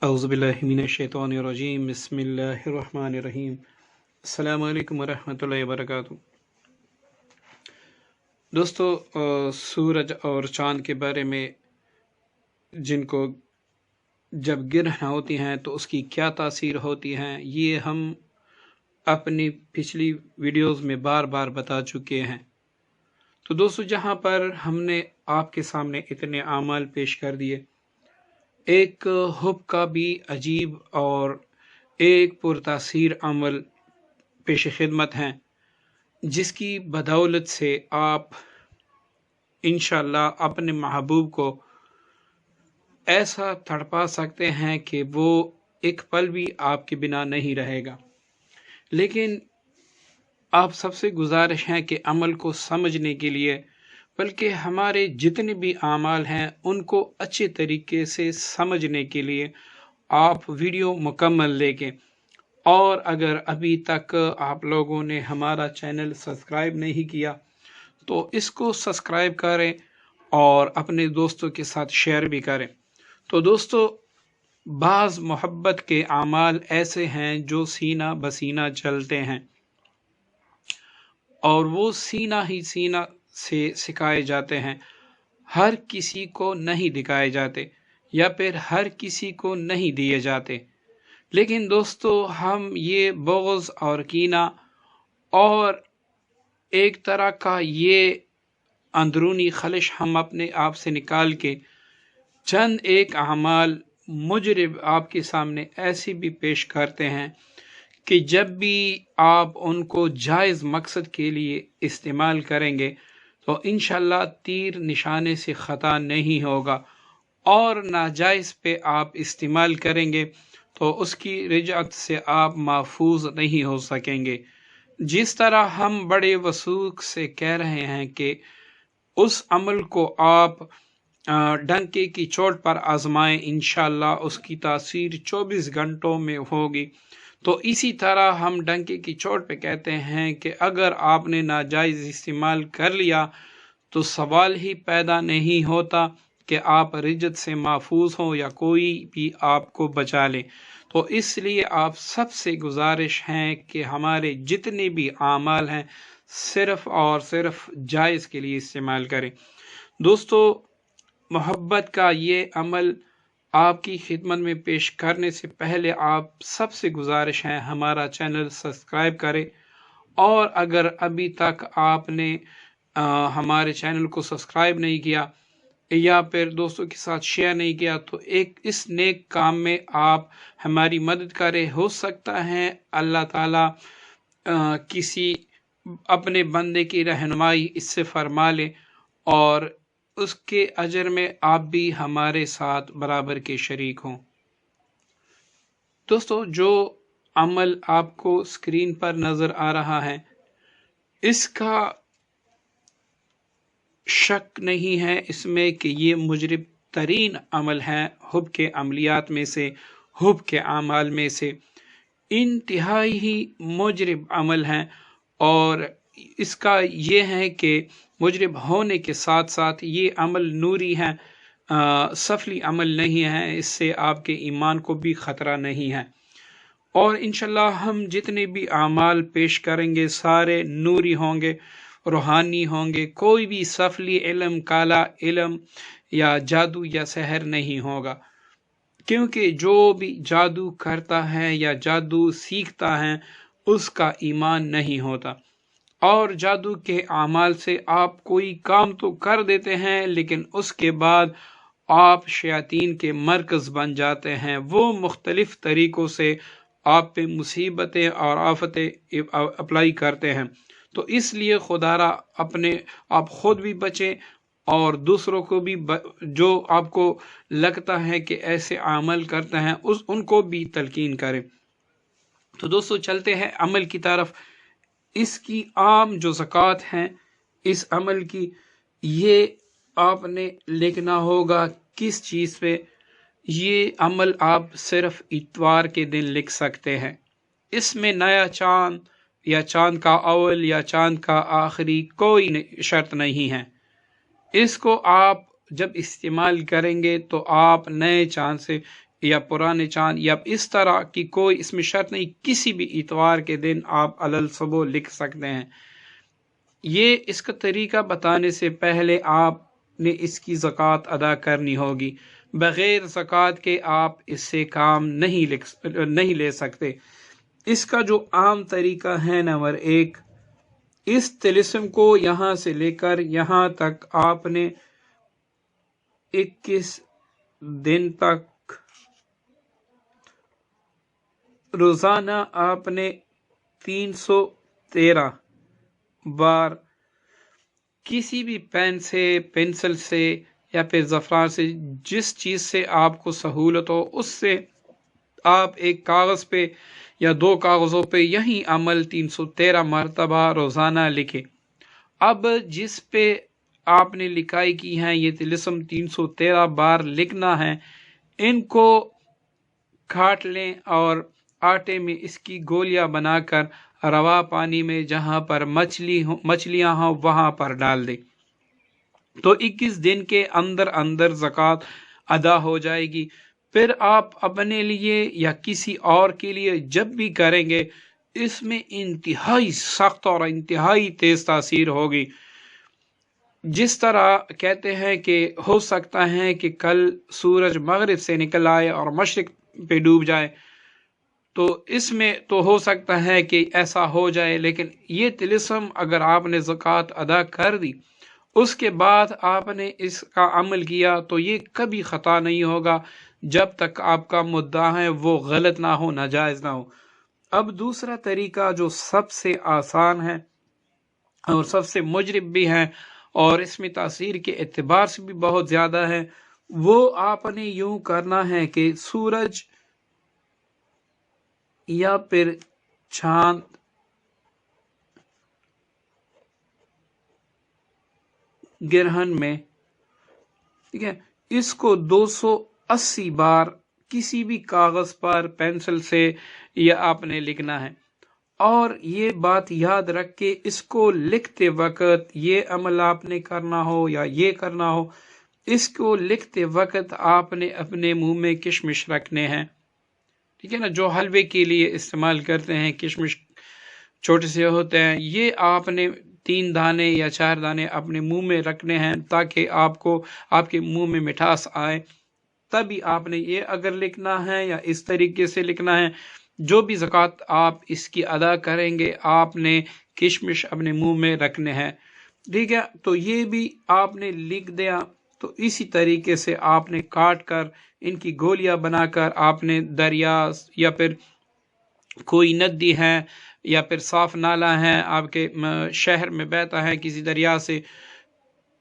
औज़ुबिल्लाहिमिनश्शैतानिर्रजीम बिस्मिल्लाहिर्रहमानिर्रहीम। अस्सलामु अलैकुम वरहमतुल्लाहि वबरकातुहू। दोस्तों, सूरज और चाँद के बारे में जिनको जब गिरह होती हैं तो उसकी क्या तासीर होती हैं, ये हम अपनी पिछली वीडियोस में बार बार बता चुके हैं। तो दोस्तों, जहाँ पर हमने आपके सामने इतने आमाल पेश कर दिए, एक हुब का भी अजीब और एक पुरतासीर अमल पेश खिदमत हैं, जिसकी बदौलत से आप इंशाअल्लाह अपने महबूब को ऐसा तड़पा सकते हैं कि वो एक पल भी आपके बिना नहीं रहेगा। लेकिन आप सबसे गुजारिश है कि अमल को समझने के लिए, बल्कि हमारे जितने भी आमाल हैं उनको अच्छे तरीके से समझने के लिए आप वीडियो मुकम्मल देखें। और अगर अभी तक आप लोगों ने हमारा चैनल सब्सक्राइब नहीं किया तो इसको सब्सक्राइब करें और अपने दोस्तों के साथ शेयर भी करें। तो दोस्तों, बाज़ मोहब्बत के आमाल ऐसे हैं जो सीना बसीना चलते हैं और वो सीना ही सीना से सिखाए जाते हैं, हर किसी को नहीं दिखाए जाते या फिर हर किसी को नहीं दिए जाते। लेकिन दोस्तों, हम ये बुग़्ज़ और कीना और एक तरह का ये अंदरूनी खलिश हम अपने आप से निकाल के चंद एक अमाल मुजरिब आपके सामने ऐसे भी पेश करते हैं कि जब भी आप उनको जायज़ मकसद के लिए इस्तेमाल करेंगे तो इंशाअल्लाह तीर निशाने से ख़ता नहीं होगा, और नाजायज़ पे आप इस्तेमाल करेंगे तो उसकी रिजअत से आप महफूज नहीं हो सकेंगे। जिस तरह हम बड़े वसूख से कह रहे हैं कि उस अमल को आप डंके की चोट पर आजमाएं, इंशाअल्लाह उसकी तासीर 24 घंटों में होगी। तो इसी तरह हम डंके की चोट पे कहते हैं कि अगर आपने नाजायज़ इस्तेमाल कर लिया तो सवाल ही पैदा नहीं होता कि आप रिजत से महफूज हों या कोई भी आपको बचा ले। तो इसलिए आप सबसे गुजारिश है कि हमारे जितने भी आमाल हैं सिर्फ़ और सिर्फ जायज़ के लिए इस्तेमाल करें। दोस्तों, मोहब्बत का ये अमल आपकी खिदमत में पेश करने से पहले आप सबसे गुजारिश है हमारा चैनल सब्सक्राइब करें, और अगर अभी तक आपने हमारे चैनल को सब्सक्राइब नहीं किया या फिर दोस्तों के साथ शेयर नहीं किया तो एक इस नेक काम में आप हमारी मदद करें। हो सकता है अल्लाह ताला किसी अपने बंदे की रहनुमाई इससे फरमा ले और उसके अजर में आप भी हमारे साथ बराबर के शरीक हों। दोस्तों, जो अमल आपको स्क्रीन पर नज़र आ रहा है, इसका शक नहीं है इसमें कि ये मुजरिब तरीन अमल है हुब के अमलियात में से, हुब के आमाल में से इंतहाई ही मुजरिब अमल हैं। और इसका ये है कि मुजरिब होने के साथ साथ ये अमल नूरी है, सफली अमल नहीं है, इससे आपके ईमान को भी ख़तरा नहीं है। और इंशाअल्लाह हम जितने भी आमाल पेश करेंगे सारे नूरी होंगे, रूहानी होंगे, कोई भी सफली इल्म, काला इल्म या जादू या सहर नहीं होगा, क्योंकि जो भी जादू करता है या जादू सीखता है उसका ईमान नहीं होता। और जादू के आमाल से आप कोई काम तो कर देते हैं लेकिन उसके बाद आप शयातीन के मरकज़ बन जाते हैं, वो मुख्तलिफ तरीक़ों से आप पे मुसीबतें और आफतें अप्लाई करते हैं। तो इसलिए खुदारा अपने आप खुद भी बचें और दूसरों को भी जो आपको लगता है कि ऐसे अमल करते हैं उनको भी तलकीन करें। तो दोस्तों, चलते हैं अमल की तरफ। इसकी आम जो ज़कात हैं इस अमल की, ये आपने लिखना होगा किस चीज़ पे। ये अमल आप सिर्फ इतवार के दिन लिख सकते हैं। इसमें नया चांद या चांद का अव्वल या चांद का आखिरी कोई शर्त नहीं है। इसको आप जब इस्तेमाल करेंगे तो आप नए चांद से یا پرانے چاند یا اس طرح کی کوئی اس میں شرط نہیں، کسی بھی اتوار کے دن آپ علل صبح لکھ سکتے ہیں۔ یہ اس کا طریقہ بتانے سے پہلے آپ نے اس کی زکوٰۃ ادا کرنی ہوگی، بغیر زکوٰۃ کے آپ اس سے کام نہیں لے سکتے۔ اس کا جو عام طریقہ ہے، نمبر 1، اس طلسم کو یہاں سے لے کر یہاں تک آپ نے 21 دن تک روزانہ آپ نے 313 بار کسی بھی پین سے، پنسل سے یا پھر زعفران سے، جس چیز سے آپ کو سہولت ہو، اس سے آپ ایک کاغذ پہ یا 2 کاغذوں پہ یہی عمل 313 مرتبہ روزانہ لکھیں۔ اب جس پہ آپ نے لکھائی کی ہے، یہ طلسم 313 بار لکھنا ہے، ان کو کاٹ لیں اور آٹے میں اس کی گولیاں بنا کر روا پانی میں جہاں پر مچھلیاں ہوں وہاں پر ڈال دیں، تو 21 دن کے اندر اندر زکوٰۃ ادا ہو جائے گی۔ پھر آپ اپنے لیے یا کسی اور کے لیے جب بھی کریں گے، اس میں انتہائی سخت اور انتہائی تیز تاثیر ہوگی۔ جس طرح کہتے ہیں کہ ہو سکتا ہے کہ کل سورج مغرب سے نکل آئے اور مشرق پہ ڈوب جائے، تو اس میں تو ہو سکتا ہے کہ ایسا ہو جائے، لیکن یہ طلسم اگر آپ نے زکوٰۃ ادا کر دی، اس کے بعد آپ نے اس کا عمل کیا، تو یہ کبھی خطا نہیں ہوگا جب تک آپ کا مدعا ہے وہ غلط نہ ہو، ناجائز نہ ہو۔ اب دوسرا طریقہ جو سب سے آسان ہے اور سب سے مجرب بھی ہے اور اس میں تاثیر کے اعتبار سے بھی بہت زیادہ ہے، وہ آپ نے یوں کرنا ہے کہ سورج یا پھر چاند گرہن میں، ٹھیک ہے، اس کو 280 بار کسی بھی کاغذ پر پینسل سے یا آپ نے لکھنا ہے۔ اور یہ بات یاد رکھ کے اس کو لکھتے وقت یہ عمل آپ نے کرنا ہو یا یہ کرنا ہو، اس کو لکھتے وقت آپ نے اپنے منہ میں کشمش رکھنے ہیں، ٹھیک ہے نا، جو حلوے کے لیے استعمال کرتے ہیں، کشمش چھوٹے سے ہوتے ہیں، یہ آپ نے 3 دانے یا 4 دانے اپنے منہ میں رکھنے ہیں تاکہ آپ کے منہ میں مٹھاس آئے۔ تبھی آپ نے یہ اگر لکھنا ہے یا اس طریقے سے لکھنا ہے، جو بھی زکوٰۃ آپ اس کی ادا کریں گے، آپ نے کشمش اپنے منہ میں رکھنے ہیں، ٹھیک ہے۔ تو یہ بھی آپ نے لکھ دیا، تو اسی طریقے سے آپ نے کاٹ کر ان کی گولیاں بنا کر آپ نے دریا یا پھر کوئی ندی ہے یا پھر صاف نالہ ہے آپ کے شہر میں بہتا ہے کسی دریا سے،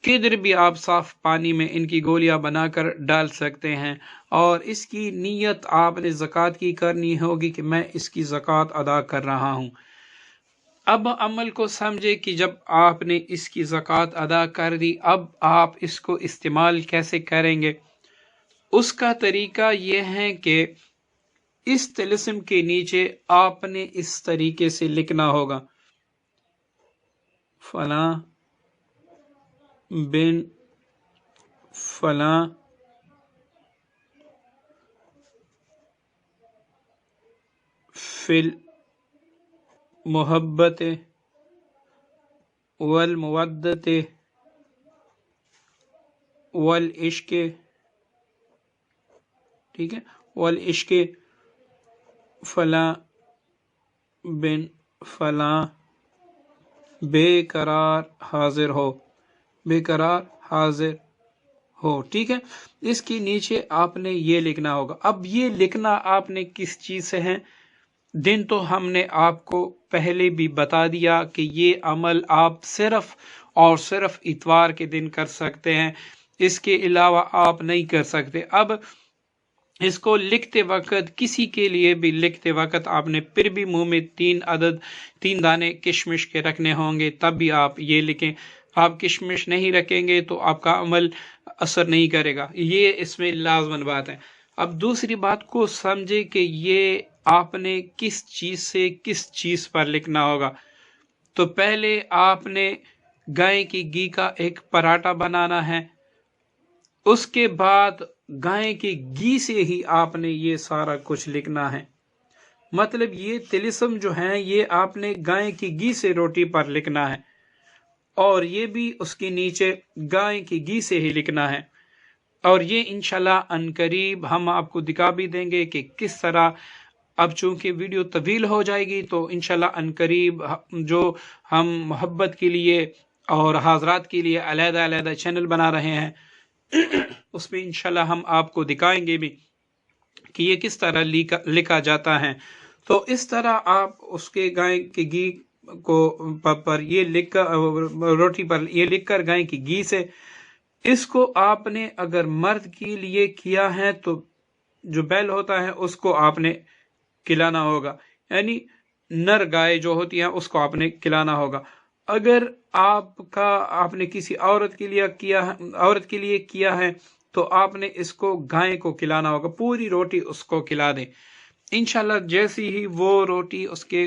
کدھر بھی آپ صاف پانی میں ان کی گولیاں بنا کر ڈال سکتے ہیں، اور اس کی نیت آپ نے زکوٰۃ کی کرنی ہوگی کہ میں اس کی زکوٰۃ ادا کر رہا ہوں۔ اب عمل کو سمجھے کہ جب آپ نے اس کی زکوٰۃ ادا کر دی، اب آپ اس کو استعمال کیسے کریں گے۔ اس کا طریقہ یہ ہے کہ اس طلسم کے نیچے آپ نے اس طریقے سے لکھنا ہوگا، فلاں بن فلاں فی المحبت والمودت والعشق، ٹھیک ہے، والعشق فلاں بن فلاں بے قرار حاضر ہو، بے قرار حاضر ہو، ٹھیک ہے۔ اس کے نیچے آپ نے یہ لکھنا ہوگا۔ اب یہ لکھنا آپ نے کس چیز سے ہے، دن تو ہم نے آپ کو پہلے بھی بتا دیا کہ یہ عمل آپ صرف اور صرف اتوار کے دن کر سکتے ہیں، اس کے علاوہ آپ نہیں کر سکتے۔ اب اس کو لکھتے وقت، کسی کے لیے بھی لکھتے وقت، آپ نے پھر بھی منہ میں 3 دانے کشمش کے رکھنے ہوں گے، تب بھی آپ یہ لکھیں۔ آپ کشمش نہیں رکھیں گے تو آپ کا عمل اثر نہیں کرے گا، یہ اس میں لازمن بات ہے۔ اب دوسری بات کو سمجھے کہ یہ آپ نے کس چیز سے کس چیز پر لکھنا ہوگا۔ تو پہلے آپ نے گائے کی گھی کا ایک پراٹھا بنانا ہے، اس کے بعد गाय के घी से ही आपने ये सारा कुछ लिखना है। मतलब ये तिलिस्म जो है ये आपने गाय की घी से रोटी पर लिखना है, और ये भी उसके नीचे गाय की घी से ही लिखना है। और ये इंशाल्लाह अनकरीब हम आपको दिखा भी देंगे कि किस तरह। अब चूंकि वीडियो तवील हो जाएगी तो इंशाल्लाह अनकरीब जो हम मोहब्बत के लिए और हाजरात के लिए अलग-अलग चैनल बना रहे हैं उसमें इंशाल्लाह हम आपको दिखाएंगे भी कि ये किस तरह लिखा जाता है। तो इस तरह आप उसके गाय के घी को पर ये लिख रोटी पर ये लिखकर गाय की घी से, इसको आपने अगर मर्द के लिए किया है तो जो बैल होता है उसको आपने खिलाना होगा, यानी नर गाय जो होती है उसको आपने खिलाना होगा। अगर आपने किसी औरत के लिए किया है तो आपने इसको गाय को खिलाना होगा, पूरी रोटी उसको खिला दें। इंशाल्लाह जैसी ही वो रोटी उसके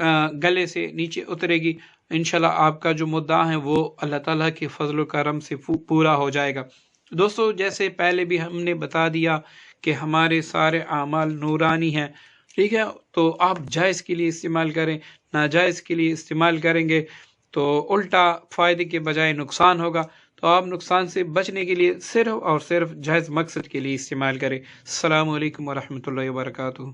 गले से नीचे उतरेगी, इंशाल्लाह आपका जो मुद्दा है वो अल्लाह ताला के फजल करम से पूरा हो जाएगा। दोस्तों, जैसे पहले भी हमने बता दिया कि हमारे सारे आमाल नूरानी हैं, ठीक है। तो आप जायज़ के लिए इस्तेमाल करें, नाजायज़ के लिए इस्तेमाल करेंगे तो उल्टा फ़ायदे के बजाय नुकसान होगा। तो आप नुकसान से बचने के लिए सिर्फ और सिर्फ जायज़ मकसद के लिए इस्तेमाल करें। अस्सलामु अलैकुम वरहमतुल्लाहि वबरकातुहू।